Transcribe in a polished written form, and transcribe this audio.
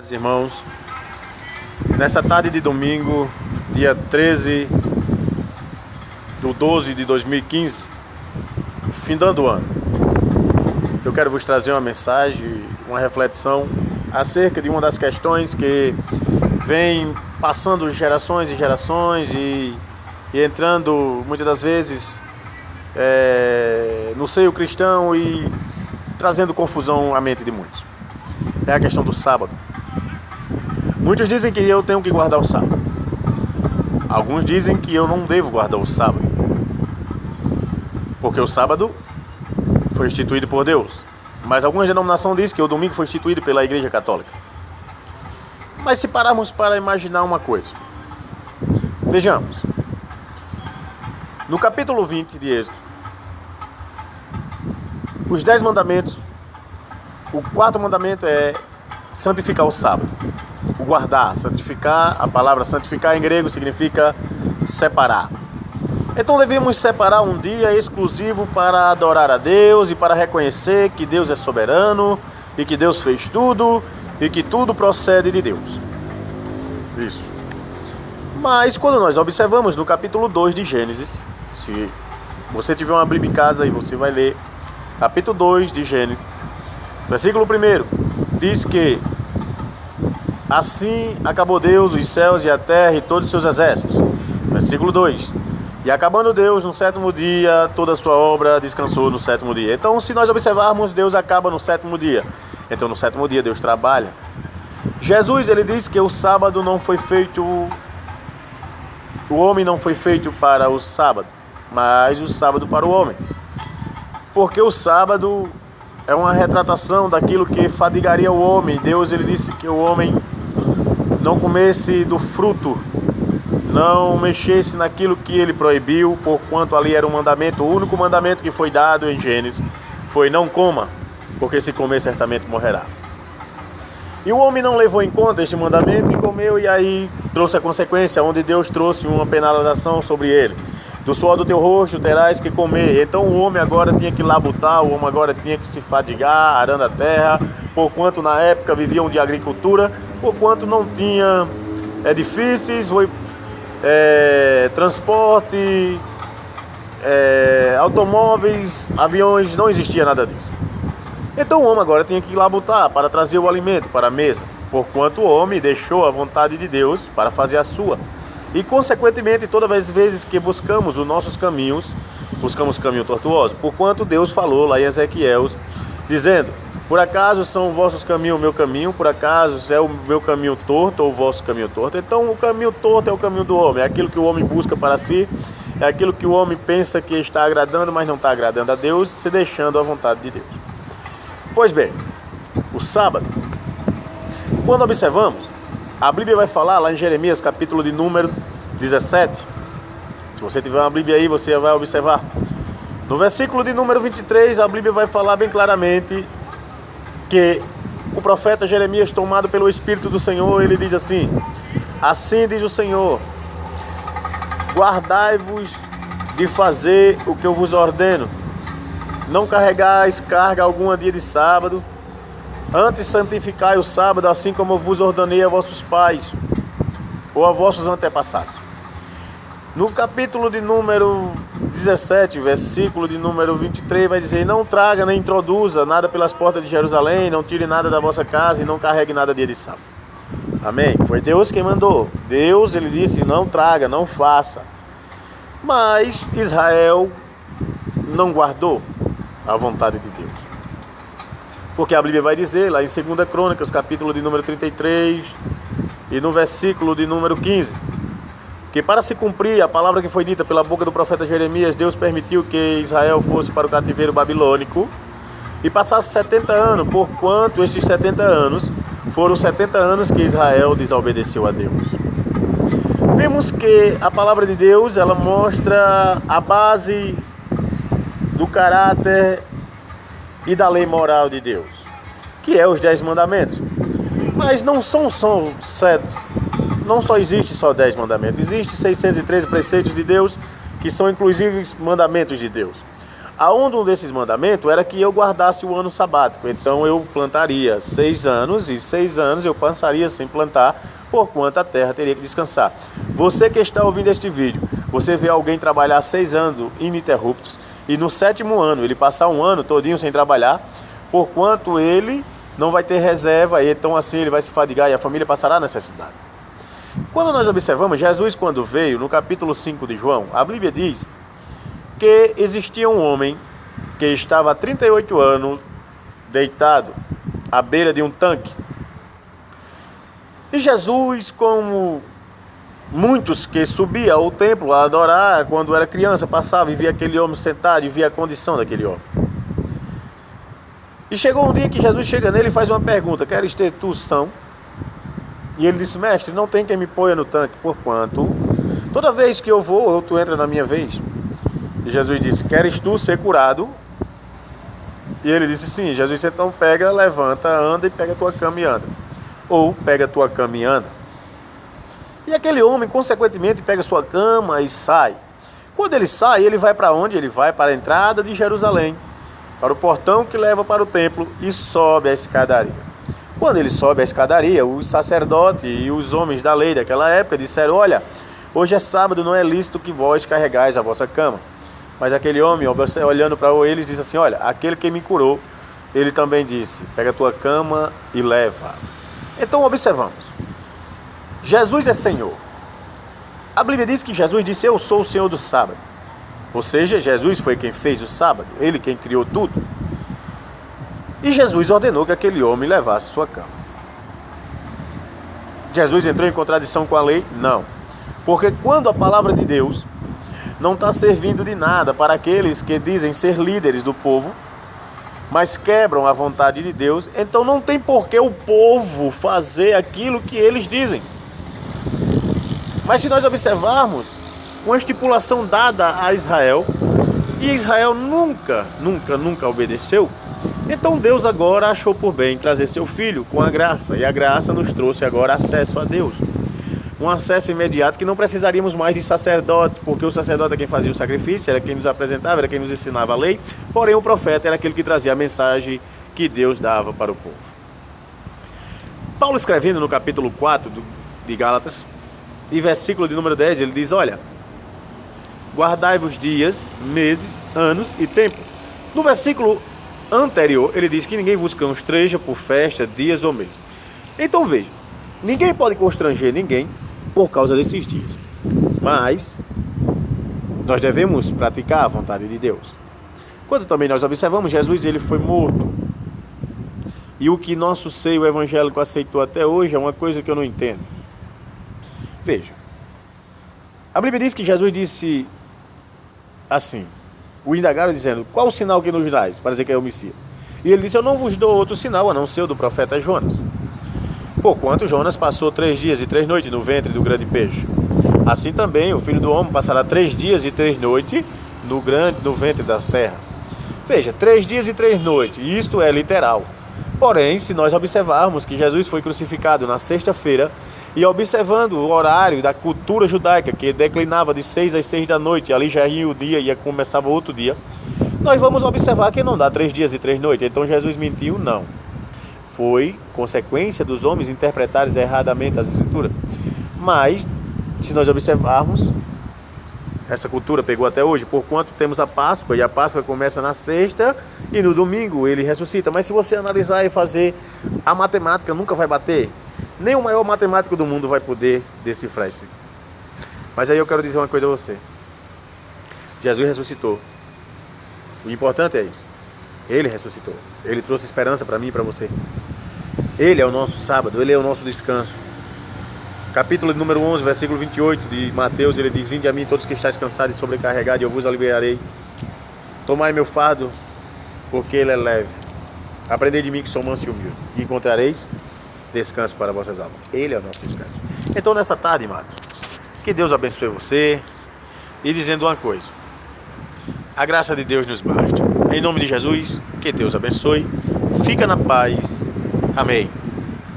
Irmãos, nessa tarde de domingo, dia 13/12/2015, findando o ano, eu quero vos trazer uma mensagem, uma reflexão acerca de uma das questões que vem passando gerações e gerações e entrando muitas das vezes no seio cristão e trazendo confusão à mente de muitos. É a questão do sábado. Muitos dizem que eu tenho que guardar o sábado. Alguns dizem que eu não devo guardar o sábado, porque o sábado foi instituído por Deus. Mas algumas denominações dizem que o domingo foi instituído pela Igreja Católica. Mas se pararmos para imaginar uma coisa, vejamos. No capítulo 20 de Êxodo, os 10 mandamentos, o quarto mandamento é santificar o sábado. O guardar, santificar, a palavra santificar em grego significa separar. Então devemos separar um dia exclusivo para adorar a Deus e para reconhecer que Deus é soberano e que Deus fez tudo e que tudo procede de Deus. Isso. Mas quando nós observamos no capítulo 2 de Gênesis, se você tiver uma Bíblia em casa aí, você vai ler capítulo 2 de Gênesis, versículo 1, diz que assim acabou Deus os céus e a terra e todos os seus exércitos. Versículo 2. E acabando Deus no sétimo dia, toda a sua obra descansou no sétimo dia. Então, se nós observarmos, Deus acaba no sétimo dia. Então, no sétimo dia, Deus trabalha. Jesus, ele diz que o sábado não foi feito... O homem não foi feito para o sábado, mas o sábado para o homem. Porque o sábado é uma retratação daquilo que fadigaria o homem. Deus, ele disse que o homem não comesse do fruto, não mexesse naquilo que ele proibiu, porquanto ali era um mandamento. O único mandamento que foi dado em Gênesis foi: não coma, porque se comer certamente morrerá. E o homem não levou em conta este mandamento e comeu, e aí trouxe a consequência, onde Deus trouxe uma penalização sobre ele. Do suor do teu rosto terás que comer. Então o homem agora tinha que labutar, o homem agora tinha que se fadigar, arando a terra, porquanto na época viviam de agricultura, porquanto não tinha edifícios, transporte, automóveis, aviões, não existia nada disso. Então o homem agora tinha que labutar para trazer o alimento para a mesa, porquanto o homem deixou a vontade de Deus para fazer a sua. E consequentemente, todas as vezes que buscamos os nossos caminhos, buscamos caminho tortuoso, porquanto Deus falou lá em Ezequiel, dizendo: por acaso são os vossos caminhos o meu caminho? Por acaso é o meu caminho torto ou o vosso caminho torto? Então o caminho torto é o caminho do homem, é aquilo que o homem busca para si, é aquilo que o homem pensa que está agradando, mas não está agradando a Deus, se deixando a vontade de Deus. Pois bem, o sábado, quando observamos, a Bíblia vai falar lá em Jeremias, capítulo de número 17. Se você tiver uma Bíblia aí, você vai observar. No versículo de número 23, a Bíblia vai falar bem claramente que o profeta Jeremias, tomado pelo Espírito do Senhor, ele diz assim: assim diz o Senhor, guardai-vos de fazer o que eu vos ordeno, não carregais carga alguma dia de sábado, antes santificai o sábado, assim como eu vos ordenei a vossos pais, ou a vossos antepassados. No capítulo de número 17, versículo de número 23, vai dizer: não traga nem introduza nada pelas portas de Jerusalém, não tire nada da vossa casa e não carregue nada dia de sábado. Amém? Foi Deus quem mandou. Deus, ele disse: não traga, não faça. Mas Israel não guardou a vontade de Deus. Porque a Bíblia vai dizer lá em 2 Crônicas, capítulo de número 33 e no versículo de número 15, que para se cumprir a palavra que foi dita pela boca do profeta Jeremias, Deus permitiu que Israel fosse para o cativeiro babilônico e passasse 70 anos, porquanto estes 70 anos foram 70 anos que Israel desobedeceu a Deus. Vemos que a palavra de Deus, ela mostra a base do caráter e da lei moral de Deus, que é os 10 mandamentos. Mas não são só 7, não só existe só 10 mandamentos, existe 613 preceitos de Deus, que são inclusive mandamentos de Deus. Um desses mandamentos era que eu guardasse o ano sabático. Então eu plantaria 6 anos, e 6 anos eu passaria sem plantar, porquanto a terra teria que descansar. Você que está ouvindo este vídeo, você vê alguém trabalhar 6 anos ininterruptos, e no 7º ano ele passar um ano todinho sem trabalhar, porquanto ele não vai ter reserva, e então assim ele vai se fadigar e a família passará necessidade. Quando nós observamos, Jesus quando veio, no capítulo 5 de João, a Bíblia diz que existia um homem que estava há 38 anos deitado à beira de um tanque. E Jesus, como muitos que subiam ao templo a adorar, quando era criança, passava e via aquele homem sentado e via a condição daquele homem. E chegou um dia que Jesus chega nele e faz uma pergunta: queres ter tu são? E ele disse: mestre, não tem quem me ponha no tanque, porquanto toda vez que eu vou, tu entra na minha vez. E Jesus disse: queres tu ser curado? E ele disse: sim. Jesus disse: então pega, levanta, anda e pega a tua cama e anda. Ou pega a tua cama e anda. E aquele homem, consequentemente, pega a sua cama e sai. Quando ele sai, ele vai para onde? Ele vai para a entrada de Jerusalém, para o portão que leva para o templo, e sobe a escadaria. Quando ele sobe a escadaria, os sacerdotes e os homens da lei daquela época disseram: olha, hoje é sábado, não é lícito que vós carregais a vossa cama. Mas aquele homem, olhando para eles, disse assim: olha, aquele que me curou, ele também disse: pega a tua cama e leva. Então observamos, Jesus é Senhor. A Bíblia diz que Jesus disse: eu sou o Senhor do sábado. Ou seja, Jesus foi quem fez o sábado, ele quem criou tudo. E Jesus ordenou que aquele homem levasse sua cama. Jesus entrou em contradição com a lei? Não. Porque quando a palavra de Deus não está servindo de nada para aqueles que dizem ser líderes do povo, mas quebram a vontade de Deus, então não tem por que o povo fazer aquilo que eles dizem. Mas se nós observarmos uma estipulação dada a Israel, e Israel nunca obedeceu, então Deus agora achou por bem trazer seu filho com a graça, e a graça nos trouxe agora acesso a Deus. Um acesso imediato que não precisaríamos mais de sacerdote, porque o sacerdote é quem fazia o sacrifício, era quem nos apresentava, era quem nos ensinava a lei, porém o profeta era aquele que trazia a mensagem que Deus dava para o povo. Paulo, escrevendo no capítulo 4 de Gálatas, e versículo de número 10, ele diz: olha, guardai-vos dias, meses, anos e tempo. No versículo anterior, ele diz que ninguém vos constreja por festa, dias ou meses. Então veja, ninguém pode constranger ninguém por causa desses dias, mas nós devemos praticar a vontade de Deus. Quando também nós observamos, Jesus ele foi morto, e o que nosso seio evangélico aceitou até hoje é uma coisa que eu não entendo. Veja, a Bíblia diz que Jesus disse assim, o indagaram dizendo: qual o sinal que nos dás para dizer que é o Messias? E ele disse: eu não vos dou outro sinal a não ser o do profeta Jonas. Porquanto Jonas passou 3 dias e 3 noites no ventre do grande peixe, assim também o Filho do Homem passará 3 dias e 3 noites no ventre das terras. Veja, 3 dias e 3 noites, e isto é literal. Porém, se nós observarmos que Jesus foi crucificado na sexta-feira, e observando o horário da cultura judaica, que declinava de 6 às 6 da noite, ali já ia o dia e começava outro dia, nós vamos observar que não dá 3 dias e 3 noites. Então Jesus mentiu? Não. Foi consequência dos homens interpretarem erradamente as escrituras. Mas, se nós observarmos, essa cultura pegou até hoje, porquanto temos a Páscoa, e a Páscoa começa na sexta, e no domingo ele ressuscita. Mas se você analisar e fazer a matemática, nunca vai bater. Nem o maior matemático do mundo vai poder decifrar isso. Mas aí eu quero dizer uma coisa a você. Jesus ressuscitou. O importante é isso. Ele ressuscitou. Ele trouxe esperança para mim e para você. Ele é o nosso sábado, ele é o nosso descanso. Capítulo número 11, versículo 28 de Mateus, ele diz: vinde a mim todos que estáis cansados e sobrecarregados, e eu vos aliviarei. Tomai meu fardo, porque ele é leve. Aprendei de mim que sou manso e humilde, e encontrareis descanso para vossas almas. Ele é o nosso descanso. Então nessa tarde, amados, que Deus abençoe você, e dizendo uma coisa: a graça de Deus nos basta. Em nome de Jesus, que Deus abençoe. Fica na paz. Amém.